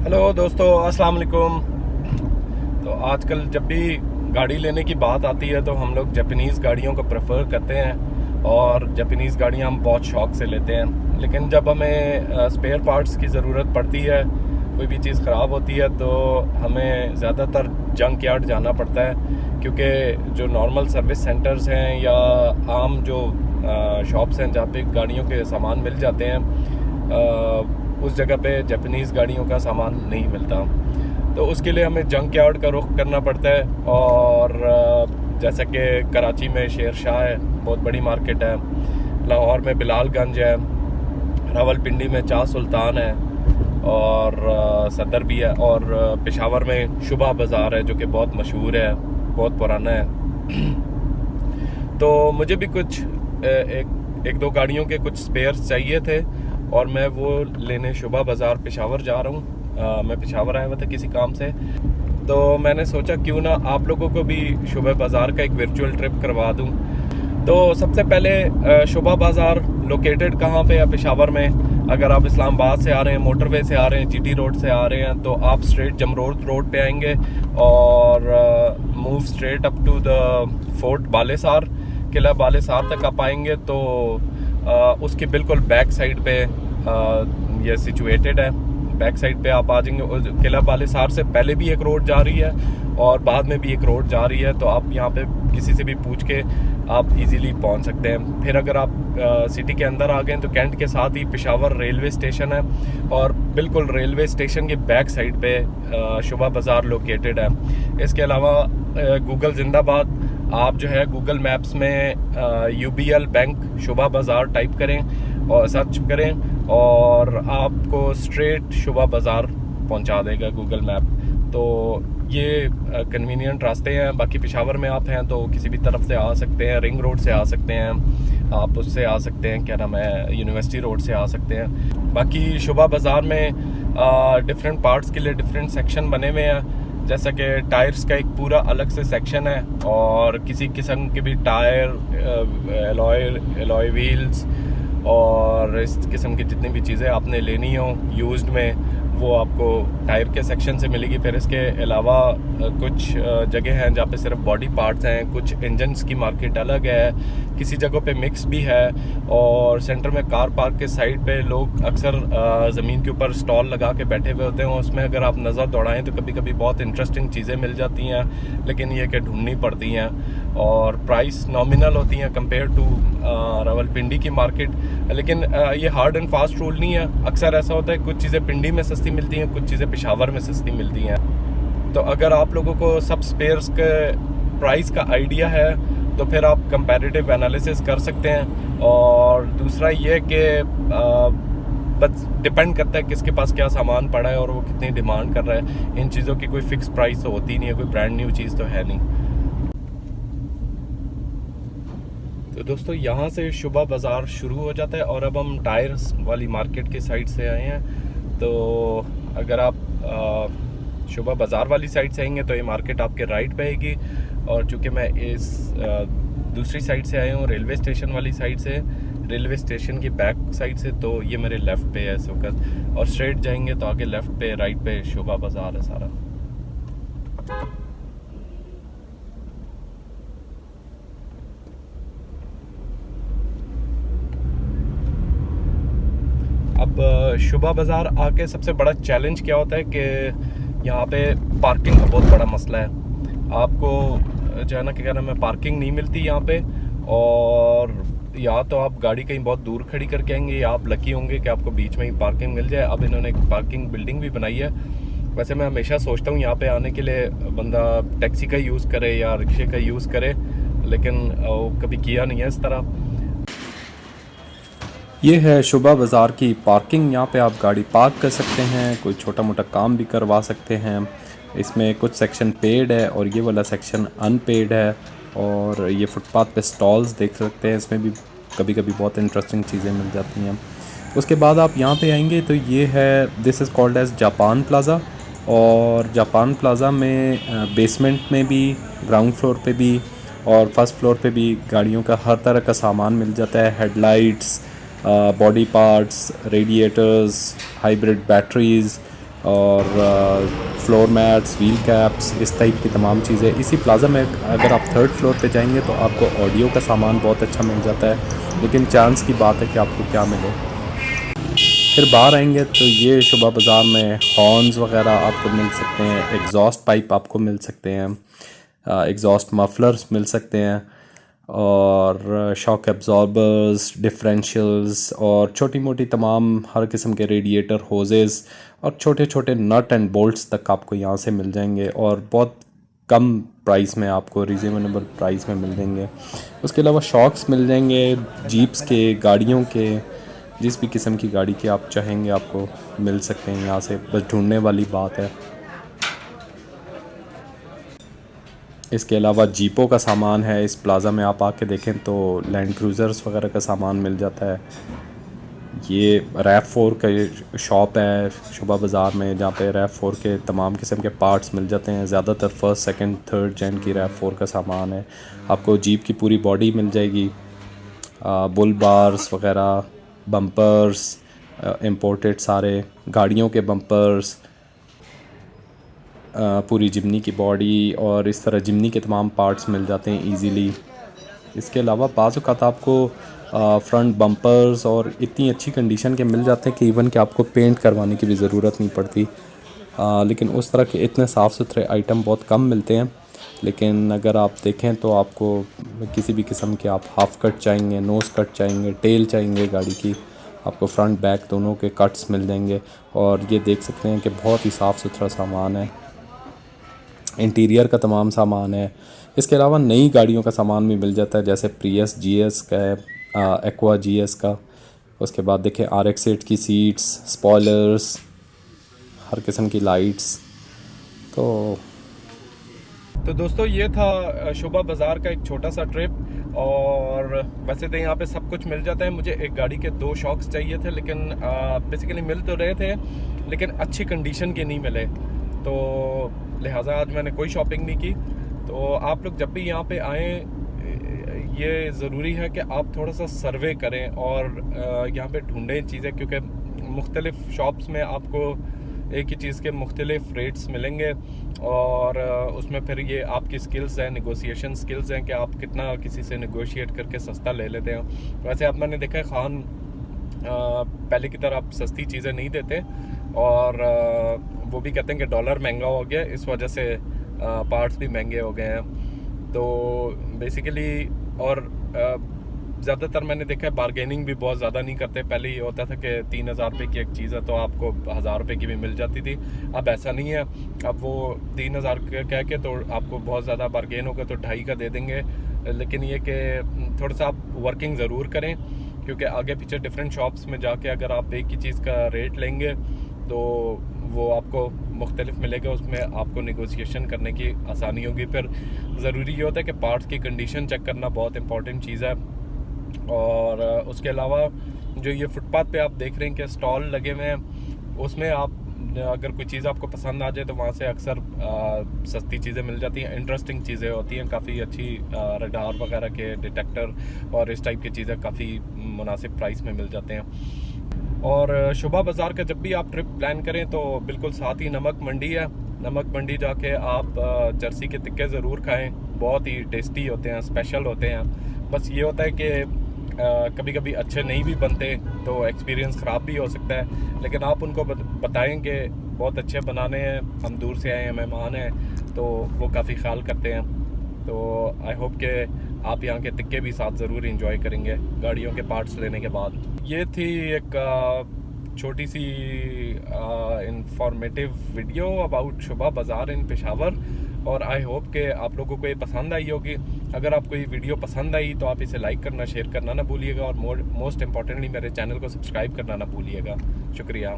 Hello दोस्तों, अस्सलाम वालेकुम। तो आजकल जब भी गाड़ी लेने की बात आती है तो हम लोग जापानीज़ गाड़ियों को प्रेफर करते हैं और जापानीज़ गाड़ियाँ हम बहुत शौक़ से लेते हैं। लेकिन जब हमें स्पेयर पार्ट्स की ज़रूरत पड़ती है, कोई भी चीज़ ख़राब होती है, तो हमें ज़्यादातर जंक यार्ड जाना पड़ता है, क्योंकि जो नॉर्मल सर्विस सेंटर्स हैं या आम जो शॉप्स हैं जहाँ पे गाड़ियों के सामान मिल जाते हैं, उस जगह पे जापानीज़ गाड़ियों का सामान नहीं मिलता। तो उसके लिए हमें जंक यार्ड का रुख करना पड़ता है। और जैसा कि कराची में शेर शाह है, बहुत बड़ी मार्केट है, लाहौर में बिलालगंज है, रावलपिंडी में चाह सुल्तान है और सदर भी है, और पेशावर में शुबा बाज़ार है जो कि बहुत मशहूर है, बहुत पुराना है। तो मुझे भी कुछ एक दो गाड़ियों के कुछ स्पेयर्स चाहिए थे और मैं वो लेने शुबा बाज़ार पेशावर जा रहा हूँ। मैं पेशावर आया हुआ था किसी काम से, तो मैंने सोचा क्यों ना आप लोगों को भी शुबा बाज़ार का एक वर्चुअल ट्रिप करवा दूँ। तो सबसे पहले शुबा बाज़ार लोकेटेड कहाँ पे है पेशावर में? अगर आप इस्लामाबाद से आ रहे हैं, मोटरवे से आ रहे हैं, जीटी रोड से आ रहे हैं, तो आप स्ट्रेट जमरोड रोड पे आएंगे और move straight up to the fort Balesar, किला बालेसार तक आप आएंगे तो उसके बिल्कुल बैक साइड पे ये सिचुएटेड है। बैक साइड पे आप आ जाएंगे। किला बालेसार से पहले भी एक रोड जा रही है और बाद में भी एक रोड जा रही है, तो आप यहाँ पे किसी से भी पूछ के आप इजीली पहुँच सकते हैं। फिर अगर आप सिटी के अंदर आ गए तो कैंट के साथ ही पेशावर रेलवे स्टेशन है और बिल्कुल रेलवे स्टेशन के बैक साइड पे शुबा बाज़ार लोकेटेड है। इसके अलावा गूगल जिंदाबाद, आप जो है गूगल मैप्स में UBL बैंक शुबा बाज़ार टाइप करें और सर्च करें और आपको स्ट्रेट शुबा बाज़ार पहुंचा देगा गूगल मैप। तो ये कन्वीनियंट रास्ते हैं। बाकी पेशावर में आप हैं तो किसी भी तरफ से आ सकते हैं, रिंग रोड से आ सकते हैं, आप उससे आ सकते हैं, क्या नाम है, यूनिवर्सिटी रोड से आ सकते हैं। बाकी शुबा बाज़ार में डिफरेंट पार्ट्स के लिए डिफरेंट सेक्शन बने हुए हैं। जैसा कि टायर्स का एक पूरा अलग से सेक्शन है और किसी किस्म के भी टायर, एलॉय व्हील्स और इस किस्म की जितनी भी चीज़ें आपने लेनी हो यूज्ड में, वो आपको टायर के सेक्शन से मिलेगी। फिर इसके अलावा कुछ जगह हैं जहाँ पे सिर्फ बॉडी पार्ट्स हैं, कुछ इंजन्स की मार्केट अलग है, किसी जगह पे मिक्स भी है। और सेंटर में कार पार्क के साइड पे लोग अक्सर ज़मीन के ऊपर स्टॉल लगा के बैठे हुए होते हैं। उसमें अगर आप नज़र दौड़ाएं तो कभी कभी बहुत इंटरेस्टिंग चीज़ें मिल जाती हैं, लेकिन ये कि ढूंढनी पड़ती हैं और प्राइस नॉमिनल होती हैं कंपेयर टू रावलपिंडी की मार्केट। लेकिन ये हार्ड एंड फास्ट रूल नहीं है। अक्सर ऐसा होता है कुछ चीज़ें पिंडी में सस्ती मिलती हैं, कुछ चीज़ें पेशावर में सस्ती मिलती हैं। तो अगर आप लोगों को सब स्पेयर्स के प्राइस का आइडिया है तो फिर आप कंपैरेटिव एनालिसिस कर सकते हैं। और दूसरा ये कि बस डिपेंड करता है किसके पास क्या सामान पड़ा है और वो कितनी डिमांड कर रहा है। इन चीज़ों की कोई फिक्स प्राइस तो होती नहीं है, कोई ब्रांड न्यू चीज़ तो है नहीं। तो दोस्तों, यहाँ से शुबा बाज़ार शुरू हो जाता है और अब हम टायर्स वाली मार्केट के साइड से आए हैं। तो अगर आप शुबा बाज़ार वाली साइड से आएंगे तो ये मार्केट आपके राइट पे आएगी, और चूँकि मैं इस दूसरी साइड से आया हूँ, रेलवे स्टेशन वाली साइड से, रेलवे स्टेशन की बैक साइड से, तो ये मेरे लेफ़्ट पे है इस वक्त। और स्ट्रेट जाएंगे तो आगे लेफ़्ट पे, राइट पे शुबा बाज़ार है सारा। अब शुबा बाज़ार आके सबसे बड़ा चैलेंज क्या होता है कि यहाँ पे पार्किंग का बहुत बड़ा मसला है। आपको जो है ना, क्या नाम है, पार्किंग नहीं मिलती यहाँ पे। और या तो आप गाड़ी कहीं बहुत दूर खड़ी करके आएंगे या आप लकी होंगे कि आपको बीच में ही पार्किंग मिल जाए। अब इन्होंने एक पार्किंग बिल्डिंग भी बनाई है। वैसे मैं हमेशा सोचता हूँ यहाँ पे आने के लिए बंदा टैक्सी का यूज़ करे या रिक्शे का यूज़ करे, लेकिन कभी किया नहीं है इस तरह। ये है शुबा बाज़ार की पार्किंग। यहाँ पे आप गाड़ी पार्क कर सकते हैं, कोई छोटा मोटा काम भी करवा सकते हैं। इसमें कुछ सेक्शन पेड है और ये वाला सेक्शन अनपेड है। और ये फुटपाथ पे स्टॉल्स देख सकते हैं, इसमें भी कभी कभी बहुत इंटरेस्टिंग चीज़ें मिल जाती हैं। उसके बाद आप यहाँ पे आएंगे तो ये है, this is called as Japan plaza. और जापान प्लाज़ा में बेसमेंट में भी, ग्राउंड फ्लोर पे भी और फर्स्ट फ्लोर पे भी गाड़ियों का हर तरह का सामान मिल जाता है। Headlights, body parts, radiators, hybrid batteries, और फ्लोर मैट्स, व्हील कैप्स, इस टाइप की तमाम चीज़ें। इसी प्लाज़ा में अगर आप थर्ड फ्लोर पे जाएंगे तो आपको ऑडियो का सामान बहुत अच्छा मिल जाता है, लेकिन चांस की बात है कि आपको क्या मिले। फिर बाहर आएंगे तो ये शुबा बाज़ार में हॉर्न्स वगैरह आपको मिल सकते हैं, एग्जॉस्ट पाइप आपको मिल सकते हैं, एग्जॉस्ट मफलर्स मिल सकते हैं, और शॉक एब्जॉर्बर्स, डिफरेंशियल्स और छोटी मोटी तमाम हर किस्म के रेडिएटर, होजेस और छोटे छोटे नट एंड बोल्ट्स तक आपको यहाँ से मिल जाएंगे, और बहुत कम प्राइस में, आपको रिजनेबल प्राइस में मिल जाएंगे। उसके अलावा शॉक्स मिल जाएंगे जीप्स के, गाड़ियों के, जिस भी किस्म की गाड़ी की आप चाहेंगे आपको मिल सकते हैं यहाँ से, बस ढूंढने वाली बात है। इसके अलावा जीपों का सामान है इस प्लाज़ा में, आप आके देखें तो लैंड क्रूज़र्स वगैरह का सामान मिल जाता है। ये RAV4 का शॉप है शुबा बाज़ार में, जहाँ पे RAV4 के तमाम किस्म के पार्ट्स मिल जाते हैं। ज़्यादातर फर्स्ट, सेकंड, थर्ड जेन की RAV4 का सामान है। आपको जीप की पूरी बॉडी मिल जाएगी, बुल बार्स वगैरह, बम्पर्स, इंपोर्टेड सारे गाड़ियों के बम्पर्स, पूरी जिमनी की बॉडी, और इस तरह जिमनी के तमाम पार्ट्स मिल जाते हैं इजीली। इसके अलावा बाज़ औक़ात आपको फ्रंट बम्पर्स और इतनी अच्छी कंडीशन के मिल जाते हैं कि इवन कि आपको पेंट करवाने की भी ज़रूरत नहीं पड़ती। लेकिन उस तरह के इतने साफ़ सुथरे आइटम बहुत कम मिलते हैं। लेकिन अगर आप देखें तो आपको किसी भी किस्म के, आप हाफ़ कट चाहेंगे, नोज़ कट चाहेंगे, टेल चाहेंगे गाड़ी की, आपको फ्रंट बैक दोनों के कट्स मिल जाएंगे। और ये देख सकते हैं कि बहुत ही साफ़ सुथरा सामान है, इंटीरियर का तमाम सामान है। इसके अलावा नई गाड़ियों का सामान भी मिल जाता है, जैसे प्रियस GS का है, एक्वा GS का। उसके बाद देखें RX-8 की सीट्स, स्पॉयलर्स, हर किस्म की लाइट्स। तो दोस्तों ये था शुबा बाज़ार का एक छोटा सा ट्रिप। और वैसे तो यहाँ पे सब कुछ मिल जाता है। मुझे एक गाड़ी के 2 शॉक्स चाहिए थे, लेकिन बेसिकली मिल तो रहे थे, लेकिन अच्छी कंडीशन के नहीं मिले, तो लिहाजा आज मैंने कोई शॉपिंग नहीं की। तो आप लोग जब भी यहाँ पे आएँ, ये ज़रूरी है कि आप थोड़ा सा सर्वे करें और यहाँ पे ढूंढें चीज़ें, क्योंकि मुख्तलिफ़ शॉप्स में आपको एक ही चीज़ के मुख्तलिफ रेट्स मिलेंगे, और उसमें फिर ये आपकी स्किल्स हैं, नेगोशिएशन स्किल्स हैं कि आप कितना किसी से नेगोशिएट करके सस्ता ले लेते हैं। वैसे आप मैंने देखा है खान पहले की तरह आप सस्ती चीज़ें नहीं देते, और वो भी कहते हैं कि डॉलर महंगा हो गया, इस वजह से पार्ट्स भी महंगे हो गए हैं। तो बेसिकली और ज़्यादातर मैंने देखा है बारगेनिंग भी बहुत ज़्यादा नहीं करते। पहले ये होता था कि 3000 रुपये की एक चीज़ है तो आपको 1000 रुपये की भी मिल जाती थी। अब ऐसा नहीं है, अब वो 3000 कह के तो आपको बहुत ज़्यादा बारगेन होगा तो 2.5 का दे देंगे। लेकिन ये कि थोड़ा सा आप वर्किंग ज़रूर करें, क्योंकि आगे पीछे डिफरेंट शॉप्स में जाके अगर आप एक ही चीज़ का रेट लेंगे तो वो आपको मुख्तलिफ मिलेगा, उसमें आपको नेगोशिएशन करने की आसानी होगी। फिर ज़रूरी ये होता है कि पार्ट्स की कंडीशन चेक करना बहुत इंपॉर्टेंट चीज़ है। और उसके अलावा जो ये फुटपाथ पे आप देख रहे हैं कि स्टॉल लगे हुए हैं, उसमें आप अगर कोई चीज़ आपको पसंद आ जाए तो वहाँ से अक्सर सस्ती चीज़ें मिल जाती हैं, इंटरेस्टिंग चीज़ें होती हैं, काफ़ी अच्छी रडार वगैरह के डिटेक्टर और इस टाइप की चीज़ें काफ़ी मुनासिब प्राइस में मिल जाते हैं। और शुबा बाज़ार का जब भी आप ट्रिप प्लान करें तो बिल्कुल साथ ही नमक मंडी है, नमक मंडी जाके आप जर्सी के टिक्के ज़रूर खाएँ, बहुत ही टेस्टी होते हैं, स्पेशल होते हैं। बस ये होता है कि कभी कभी अच्छे नहीं भी बनते तो एक्सपीरियंस ख़राब भी हो सकता है, लेकिन आप उनको बताएं कि बहुत अच्छे बनाने हैं, हम दूर से आए हैं, मेहमान हैं, तो वो काफ़ी ख्याल करते हैं। तो आई होप कि आप यहाँ के टिक्के भी साथ ज़रूर इंजॉय करेंगे गाड़ियों के पार्ट्स लेने के बाद। ये थी एक छोटी सी इंफॉर्मेटिव वीडियो अबाउट शुबा बाज़ार इन पेशावर, और आई होप कि आप लोगों को ये पसंद आई होगी। अगर आपको ये वीडियो पसंद आई तो आप इसे लाइक करना, शेयर करना ना भूलिएगा, और मोस्ट इम्पॉर्टेंटली मेरे चैनल को सब्सक्राइब करना ना भूलिएगा। शुक्रिया।